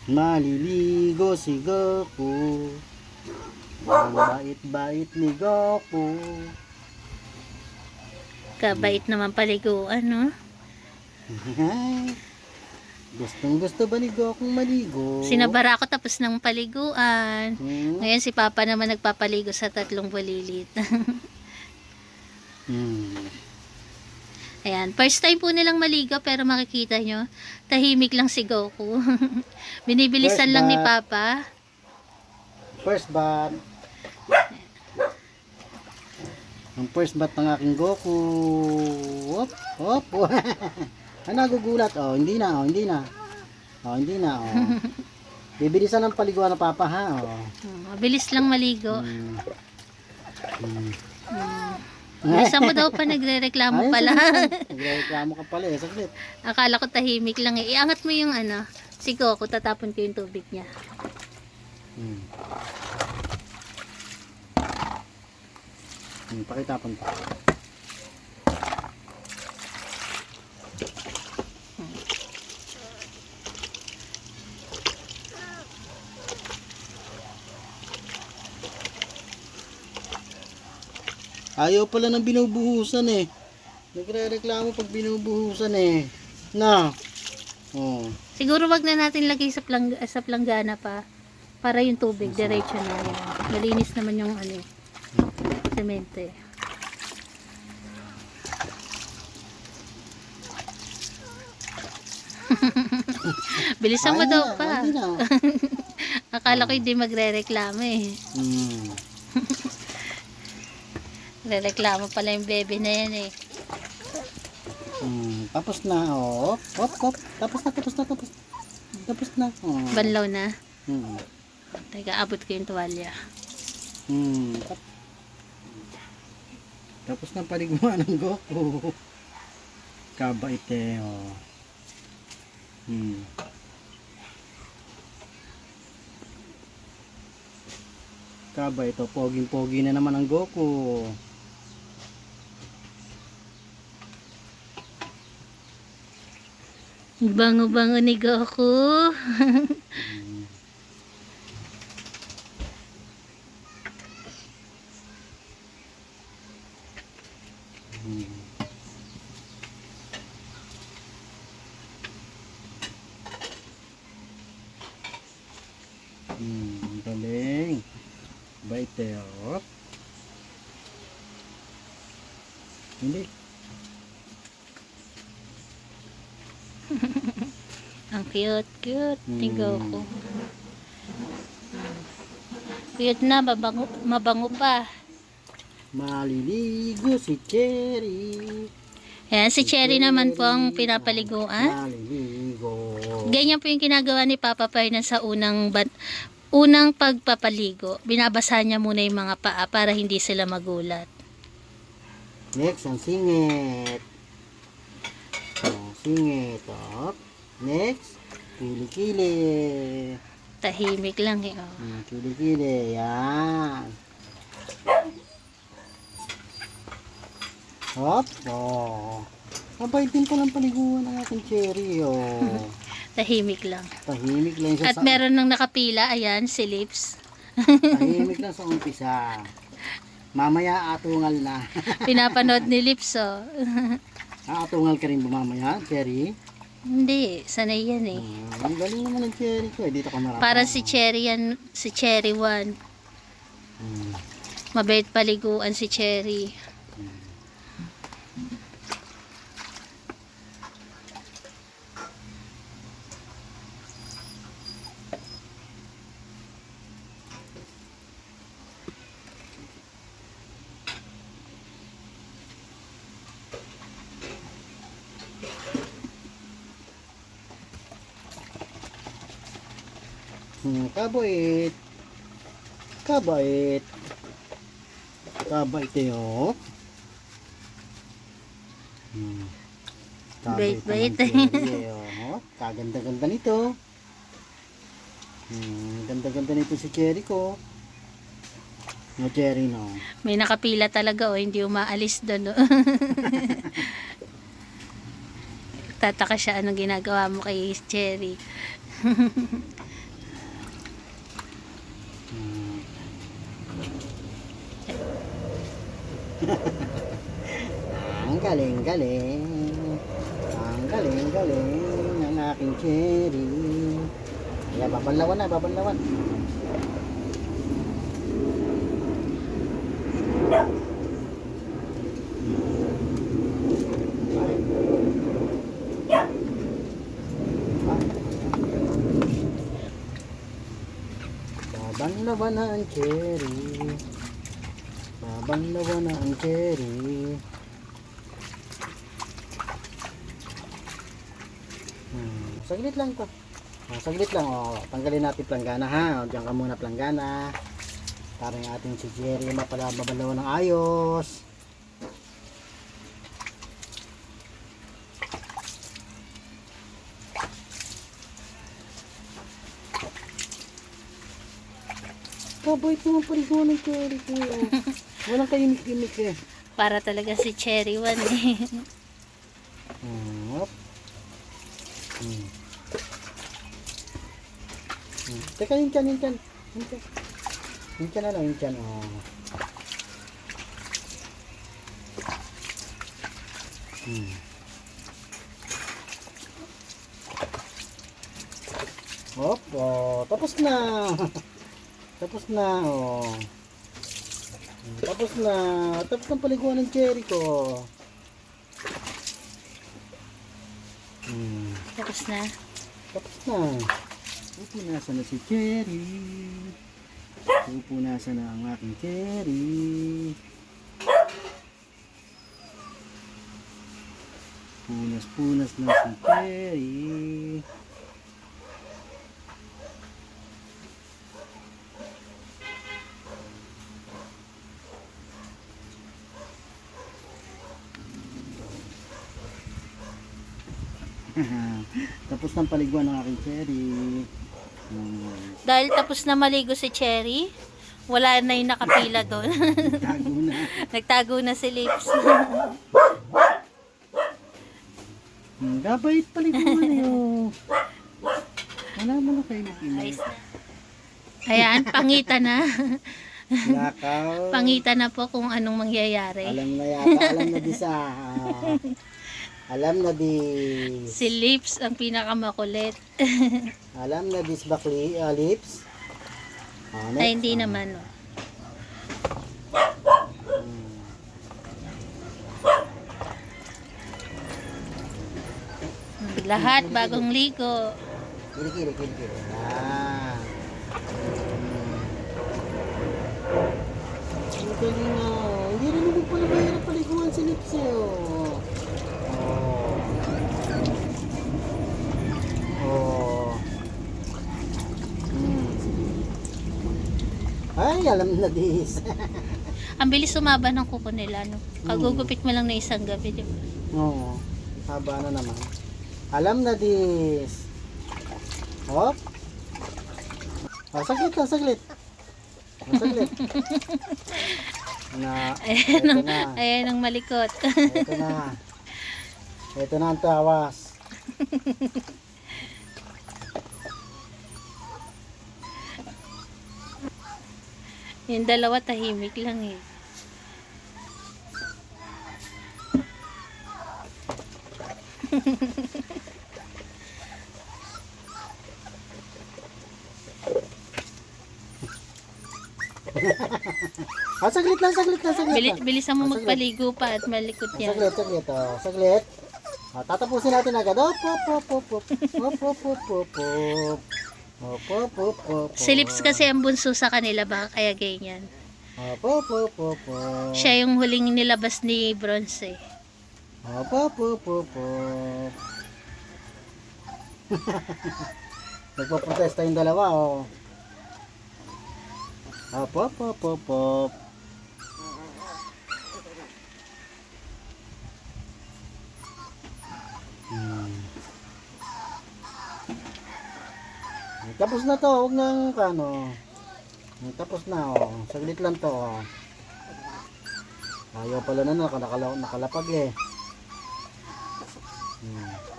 Maliligo si Goku. Ang bait-bait ni Goku. Kabait naman paliguan, no? Gustong gusto ba ni Goku maligo? Sinabara ako tapos ng paliguan. Hmm? Ngayon si Papa naman nagpapaligo sa 3 bulilit. Ayan, first time po nilang maligo pero makikita nyo, tahimik lang si Goku. Binibilisan First lang ni bath. Papa. First bath. Ang first bath ng aking Goku. Hop, hop. Nagugulat. Oh, hindi na, oh, hindi na. Oh, hindi na, oh. Bibilisan ng paliguan ng Papa, ha? Oh. Mabilis lang maligo. Hmm. Bilisan mo daw pa, nagre-reklamo pala. Nagreklamo ka pala eh, saglit. Akala ko tahimik lang eh. Iangat mo yung si Goku, tatapon ko yung tubig niya. Pakitapon pa. Ayaw pala ng binubuhusan eh. Nagre-reklamo pag binubuhusan eh. Na. Oh. Siguro wag na natin lagay sa planggana pa. Para yung tubig, diretso na yan. Malinis naman yung semento eh. Bilisan mo daw pa. Hindi na. Akala ko hindi magre-reklamo eh. Reklamo pala yung bebe na yan eh. Tapos na, oh. Hop, hop. Tapos na. Tapos na. Oh. Banlaw na. Hmm. Teka, abot ko yung tuwalya. Tapos na paliguan ng Goku. Kabait eh, oh. Kabait, oh. Poging-pogi na naman ang Goku. Bango-bango ni Goku. Galing. Bait eh, oh. Hindi. Ang cute ni Goku. Cute na, mabango pa. Maliligo si Cherry. Ayan, si Cherry naman po ang pinapaliguan. Maliligo. Ganyan po yung ginagawa ni Papa Fernan sa unang pagpapaligo. Binabasa niya muna yung mga paa para hindi sila magulat. Next, ang singit. Oh, singit. Oh. Next, kili-kili. Tahimik lang eh. Oh. Kili-kili. Yan. Hop. Oh. Mabait din palang paliguan ng ating Cherry. Oh. Tahimik lang. Tahimik lang siya At meron nang nakapila. Ayan, si Lips. Tahimik lang sa umpisa. Mamaya atungal na. Pinapanood ni Lips, oh. Atungal ka rin ba mamaya, Cherry? Hindi, sanay yan eh. Ang galing naman ng Cherry ko. Dito ka marami. Para si Cherry yan, si Cherry 1. Mabait paliguan si Cherry. Kabait. Kabait. Kabait eh, oh. Bait-bait. Oh. Kaganda-ganda nito. Ganda-ganda nito si Cherry ko. No, Cherry, no. May nakapila talaga, oh. Hindi umaalis doon, oh. Tataka siya anong ginagawa mo kay Cherry. Ang galing-galing. Ang galing-galing ng aking cherry. Kaya babanlawan na, babanlawan. Babanlawan na ang cherry. Babanlawan na ang cherry. Saglit lang to. Saglit lang. Tanggalin natin planggana ha. Diyan ka muna planggana. Para yung ating si cherry mapalababalaw ng ayos. Kabait naman paligaw ng cherry ko. Walang kayimik-imik eh. Para talaga si Cherry One eh. Hop. Teka, yung tiyan. Yung tiyan na lang, yung tiyan. Hop, tapos na. Tapos na, Tapos na. Tapos ng paliguan ng cherry ko. Tapos na. Tapos na. Pupunasan na si cherry. Pupunasan na ang aking cherry. Punas-punas na si cherry. Tapos ng paliguan ng aking cherry. Dahil tapos na maligo si Cherry, wala na yung nakapila doon. Tago na. Nagtago na si Lips. Gabait paliguan yun. Wala mo na kayo Ayos na. Ayan, pangita na. Nakaw. Pangita na po kung anong mangyayari. Alam na yata. Alam na di sa... alam na di... Si Lips ang pinakamakulit. Alam na dis bakli lips. Ay, hindi naman. Lahat bagong ligo. Kiri. Yan. Ito na. Hindi rin naman pala mahirap paliguan si lips eh. Ay, alam na dis. Ang bilis sumaba ng kuko nila, no? Kagugupit mo lang na isang gabi, di ba? Oo. Haba na naman. Alam na dis. Hop. Saglit lang, saglit. Saglit. Ito na. Ayan ang malikot. Ito na. Ito na ang tawas. Yung dalawa tahimik lang eh. Saglit lang. Bilisan mo Saglit. Magpaligo pa at malikot yan. Saglit. Saglit. Tatapusin natin agad. Hop. Si Lips kasi ang bunso sa kanila, baka kaya ganyan. Hop. Siya yung huling nilabas ni Bronze eh. Hop. Nagpaprotesta yung dalawa, oh. Hop. Tapos na to, huwag nang kano. Tapos na, oh. Saglit lang to, oh. Ayaw pala na nakalapag eh.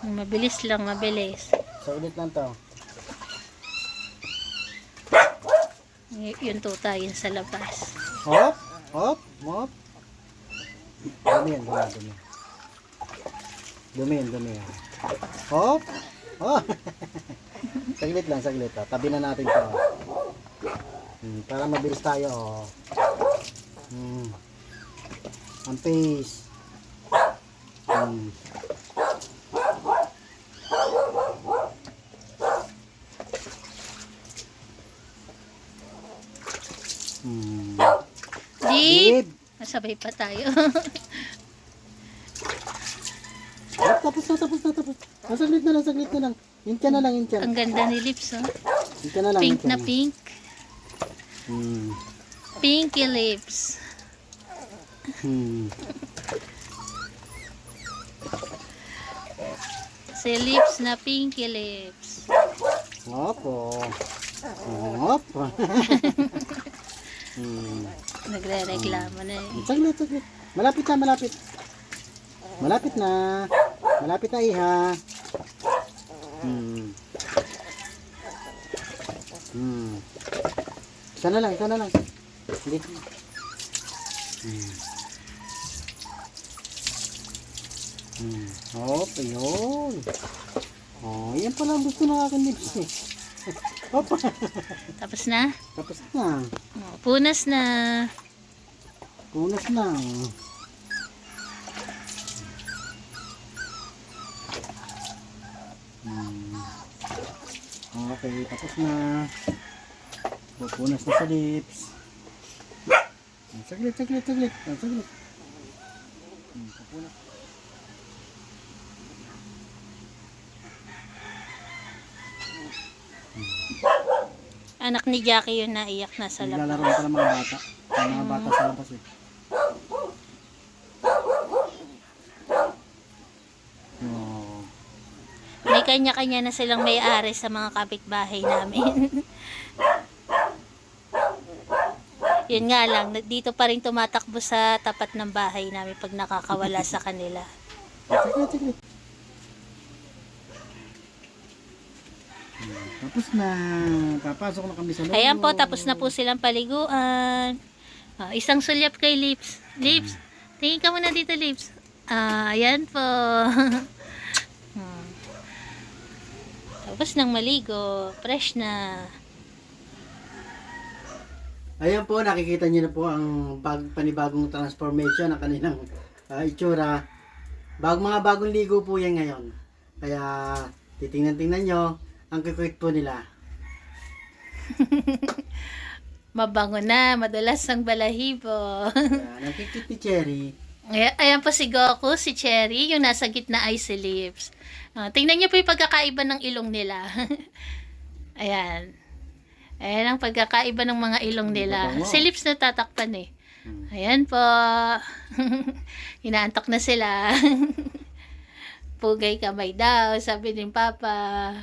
Mabilis lang, mabilis. Saglit lang to. Yung tuta yun sa labas. Hop. Dumi yan, dumi. Dumi yan, dumi yan. Hop! Oh! Saglit lang, saglit. Oh. Tabi na natin to. Para mabilis tayo. Oh. Ang pace. Deep! Masabay pa tayo. Tapos na. Saglit na lang. Hintya na lang. Ang ganda ni lips, oh. Hintya na lang. Pink na pink. Hmm. Pinky lips. Si lips na pinky lips. Opo. Nagre-reklamo na eh. Saglit. Malapit na. Malapit na iha. Isa na lang. Hindi. Hop, ayun. Oh, yan pala ang gusto ng aking lips eh. Hop. Tapos na? Tapos na. Oh, punas na. Punas na. Okay, tapos na. Pupunas na sa lips. Saglit. Pupunas. Anak ni Jackie yun naiyak na sa labas. Naglalaro pa ng mga bata. Ang mga bata sa labas eh. Oh. May kanya-kanya na silang may-ari sa mga kapitbahay namin. Yun nga lang, dito pa rin tumatakbo sa tapat ng bahay namin pag nakakawala sa kanila. Saglit. Tapos na. Papasok na kami sa loob. Ayan po, tapos na po silang paliguan. Isang sulyap kay Lips. Lips, tingin ka muna dito, Lips. Ayan po. Tapos nang maligo, fresh na. Ayan po, nakikita niyo na po ang panibagong transformation ng kanilang itsura. Mga bagong ligo po yan ngayon. Kaya titingnan nyo ang kukwit po nila. Mabango na, madalas ang balahibo. Ayan, ang kikit ni Cherry. Ayan po si Goku, si Cherry, yung nasa gitna ay si Lips. Tingnan niyo po yung pagkakaiba ng ilong nila. Ayan. Ayan ang pagkakaiba ng mga ilong nila. Si Lips natatakpan eh. Ayan po. Inaantok na sila. Pugay kamay daw, sabi ni Papa.